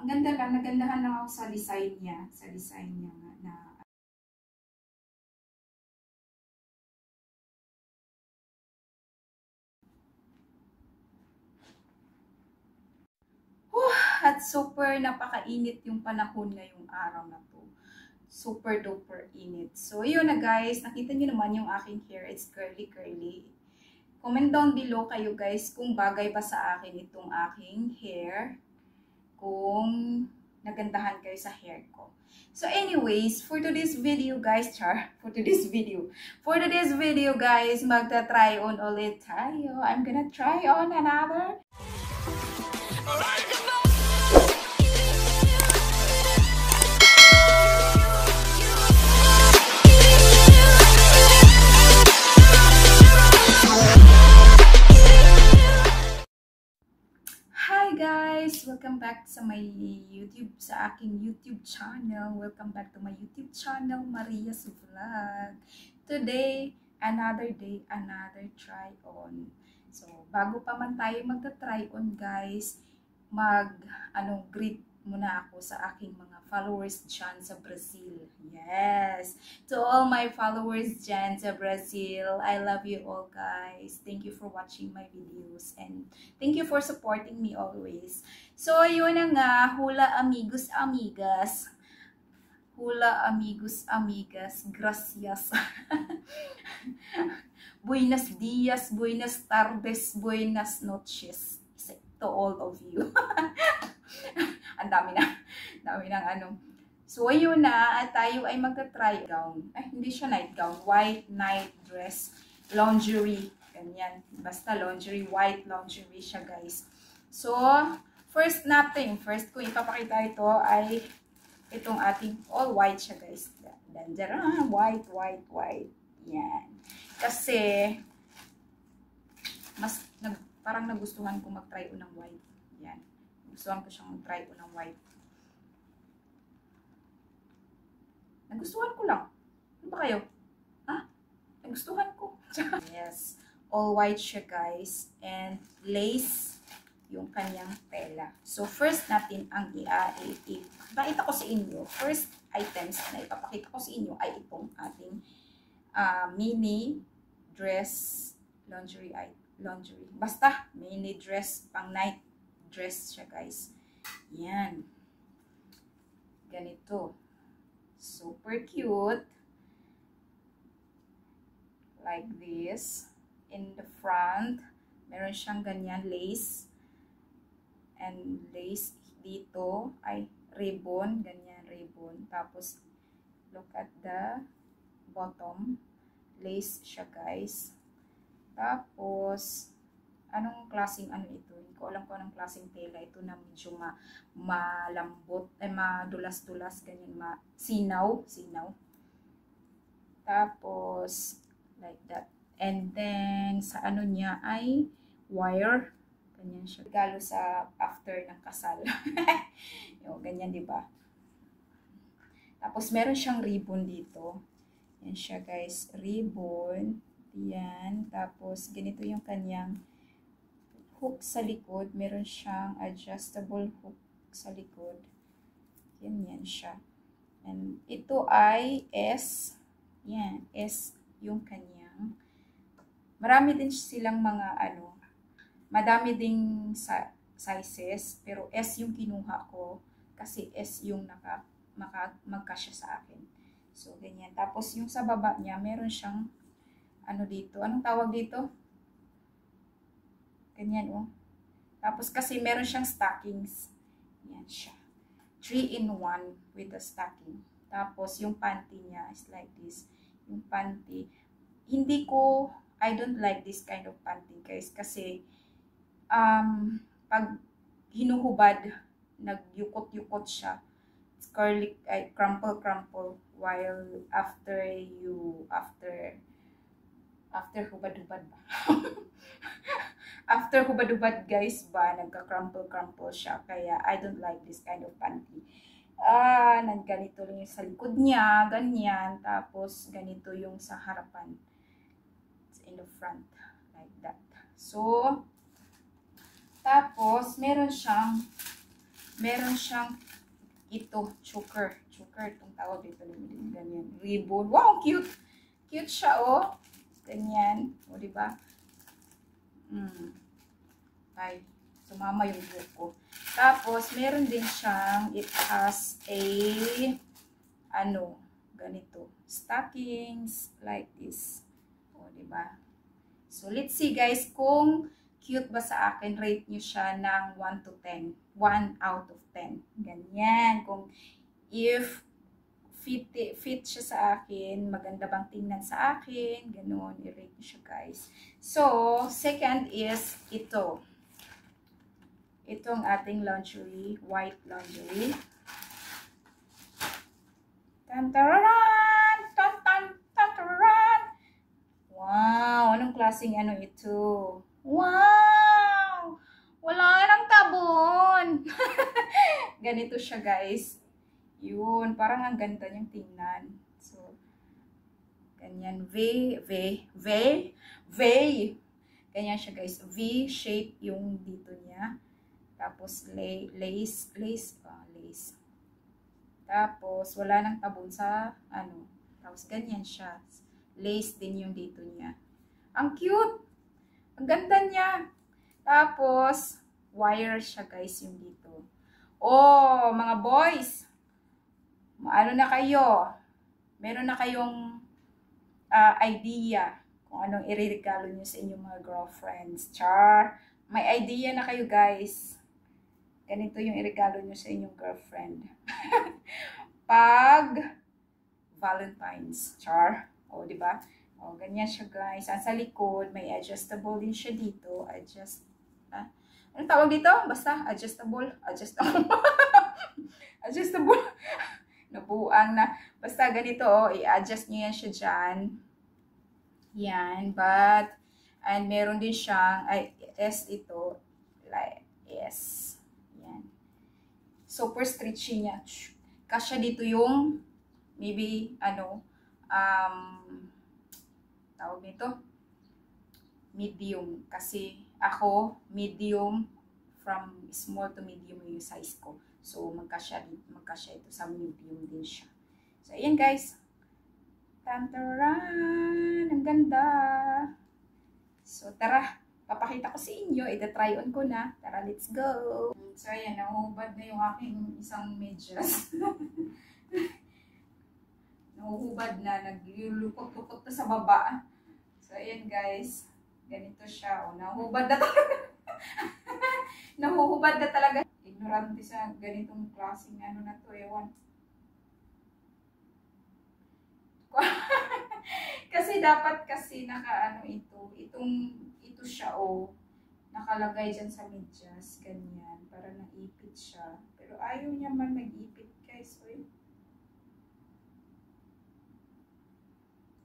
Ang ganda lang, nagandahan lang ako sa design niya. Sa design niya nga na at super napakainit yung panahon ngayong araw na to. Super duper init. So, yun na guys. Nakita nyo naman yung aking hair. It's curly. Comment down below kayo guys kung bagay ba sa akin itong aking hair. Kung nagandahan kayo sa hair ko. So anyways, for today's video guys, for today's video guys, magta-try on ulit tayo. I'm gonna try on another. Welcome back sa my sa aking YouTube channel. Welcome back to my YouTube channel, Maria's Vlog. Today, another day, another try on. So, bago pa man tayo magta-try on, guys, greet muna ako sa aking mga followers dyan sa Brazil. Yes! To all my followers dyan sa Brazil, I love you all guys. Thank you for watching my videos and thank you for supporting me always. So, yun na nga, hula amigos, amigas. Hula amigos, amigas. Gracias. Buenos dias, buenas tardes, buenas noches. To all of you. Ang dami ng ano. So, ayun na, at tayo ay magta-try gown. Ay, hindi siya night gown. White night dress. Lingerie. Ganyan. Basta lingerie. White lingerie siya, guys. So, first ko ipapakita ito ay itong ating all white siya, guys. Dandaran. White. Yan. Kasi, parang nagustuhan ko mag-try o ng white. Yan. Nagustuhan ko siyang mag-try o ng white. Nagustuhan ko lang. Ano ba kayo? Ha? Nagustuhan ko. Yes. All white siya, guys. And lace yung kanyang tela. So, first natin ang ipapakita ko sa inyo. First items na ipapakita ko sa inyo ay itong ating mini dress lingerie Basta, mini dress, pang night dress siya, guys. Yan. Ganito. Super cute. Like this. In the front, meron siyang ganyan lace. And lace dito ay ribbon. Ganyan, ribbon. Tapos, look at the bottom. Lace siya, guys. Tapos, anong klaseng ano ito? Hindi ko alam kung anong klaseng tela ito na medyo malambot, madulas-dulas, ganyan, sinaw. Tapos, like that. And then, sa ano niya ay wire. Ganyan siya. Regalo sa after ng kasal. Yung, ganyan, diba? Tapos, meron siyang ribbon dito. Yan siya, guys. Ribbon. Yan. Tapos, ganito yung kanyang hook sa likod. Meron siyang adjustable hook sa likod. Yan siya. And ito ay S. Yan. S yung kanyang. Marami din silang mga madami ding sizes. Pero S yung kinuha ko. Kasi S yung magkasya sa akin. So, ganyan. Tapos, yung sa baba niya, meron siyang dito. Anong tawag dito? Ganyan, oh. Tapos, kasi meron siyang stockings. Yan siya. 3-in-1 with the stocking. Tapos, yung panty niya is like this. Yung panty. I don't like this kind of panty, guys. Kasi, pag hinuhubad, nagyukot-yukot siya. It's curly, crumple, while after hubad-hubad ba? After hubad-hubad, guys, nagka-crumple siya. Kaya, I don't like this kind of panty. Ganito lang yung sa likod niya, ganyan. Tapos, ganito yung sa harapan. It's in the front. Like that. So, tapos, meron siyang Meron siyang ito, choker. Choker, itong tawag dito. Ganyan. Ribbon. Wow, cute! Cute siya, oh. Ganyan. O, diba? Ay, sumama yung buhok ko. Tapos, meron din siyang, it has a, ganito. Stockings, like this. O, diba? So, let's see guys, kung cute ba sa akin, rate nyo siya ng 1 to 10. 1 out of 10. Ganyan. Kung if fit siya sa akin, maganda bang tingnan sa akin, ganun, i-rate nyo siya guys. So, second is ito. Itong ating lingerie, white lingerie. Tantararan! Tantararan! Wow! Anong klaseng ito? Wow! Wala nang tabon! Ganito siya guys. Yun, parang ang ganda niyang tingnan. So, ganyan. Ganyan siya guys. V shape yung dito niya. Tapos, lace. Tapos, wala nang tabon sa, Tapos, ganyan siya. Lace din yung dito niya. Ang cute! Ang ganda niya. Tapos, wire siya guys yung dito. Oh, mga boys! Ano na kayo? Meron na kayong idea kung anong iririgalo nyo sa inyong mga girlfriends. Char! May idea na kayo guys. Ganito yung iregalo nyo sa inyong girlfriend. Pag Valentine's. Char! O, diba? O, ganyan siya guys. Sa likod, may adjustable din siya dito. Anong tawag dito? Basta, adjustable. Adjustable. Nabuang na. Basta ganito, i-adjust nyo yan siya dyan. Yan, and meron din siyang, ito, like, yes. Yan. Super stretchy niya. Kasya dito yung, maybe, tawag nito, medium. Kasi, ako, medium, from small to medium yung size ko. So, magkasya ito sa medium din siya. So, ayan guys. Tantaran! Ang ganda! So, tara. Papakita ko sa inyo. Ida-try on ko na. Tara, let's go! So, ayan. Nahuhubad na yung aking isang medyas. Nahuhubad na. Naglulukot-lukot na sa baba. So, ayan guys. Ganito siya. Nahuhubad na talaga. Nahuhubad na talaga. Ignorante sa ganitong klaseng na to, ewan. Kasi dapat kasi ito siya nakalagay dyan sa medyas, ganyan, para naipit siya. Pero ayaw niya man nag-ipit guys,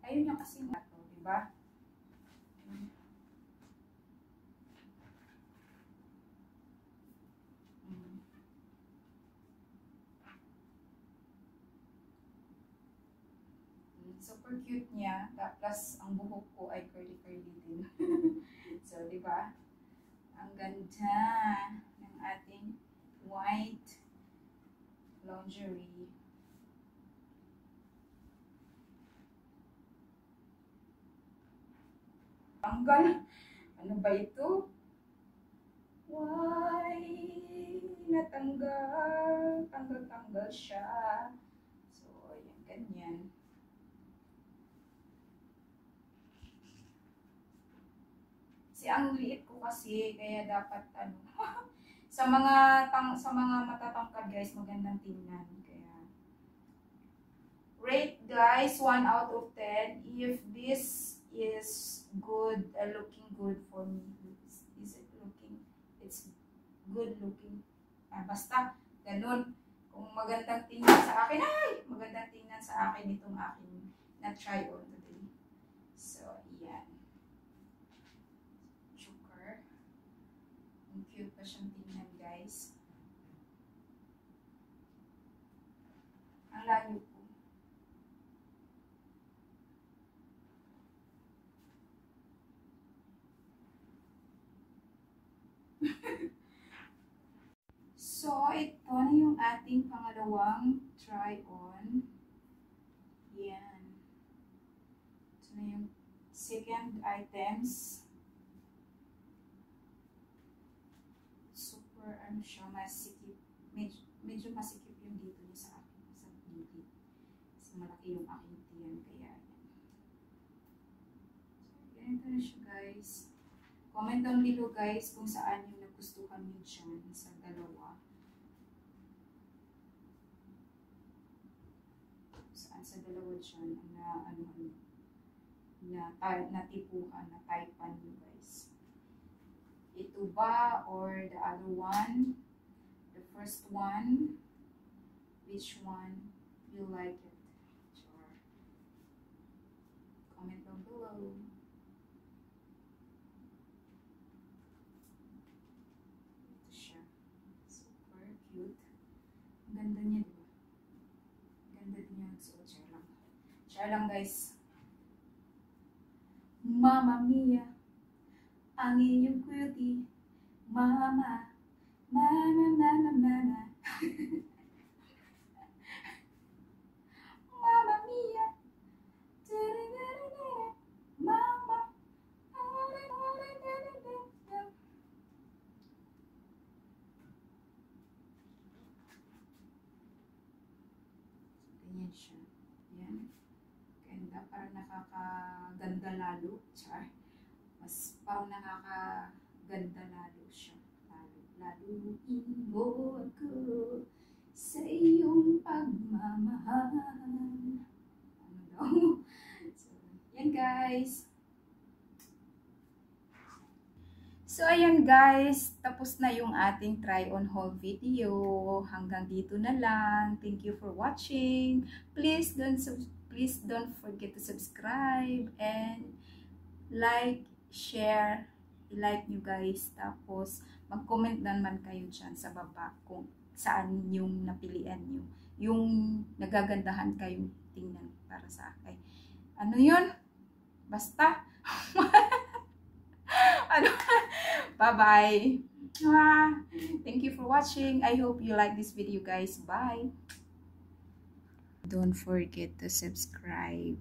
ayaw niya kasi diba? Super cute niya. Plus, ang buhok ko ay curly-curly din. So, di ba? Ang ganda ng ating white lingerie. Tanggal. Ano ba ito? Why? Natanggal. Tanggal siya. So, ayan, ganyan. Ang liit ko kasi, kaya dapat sa mga matatangkad guys, magandang tingnan. Kaya rate guys 1 out of 10 if this is good, looking good for me. Is it looking? It's good looking. Basta ganun. Kung magandang tingnan sa akin, magandang tingnan sa akin itong aking na-try on today. So, yan. Cute pa siyang tingnan guys. Ang layo po. So, ito na yung ating pangalawang try-on. Yan. Ito na yung second items. Super, ano siya, masikip. Medyo masikip yung dito niya sa akin. Sa gilid. Kasi malaki yung aking tiyan. Kaya, yan. So, ganito na siya, guys. Comment down below, guys, kung saan yung nagustuhan nyo dyan sa dalawa. Sa dalawa dyan natipuhan, na typean nyo, guys. Ito ba or the other one? The first one? Which one you like it? Sure. Comment down below. Ito siya. Super cute. Ang ganda niya, diba? Ganda din yung nagsuot. Share lang, guys. Mamma mia, ang iyong cutie. Mama, mama, mama, mama. Mamma mia. Mama. Ganyan siya. Yan. Ganda, parang nakakaganda lalo. Char. Mas parang nakakaganda lalo siya. Laluin mo ako sa iyong pagmamahal. Ano daw? So, yan, guys. So, ayan, guys. Tapos na yung ating try-on haul video. Hanggang dito na lang. Thank you for watching. Please don't forget to subscribe and like, share, i-like nyo, guys. Tapos, mag-comment naman kayo dyan sa baba kung saan yung napilian nyo. Yung nagagandahan kayong tingnan para sa akin. Ano yun? Basta. Ano? Bye-bye. Thank you for watching. I hope you like this video, guys. Bye. Don't forget to subscribe.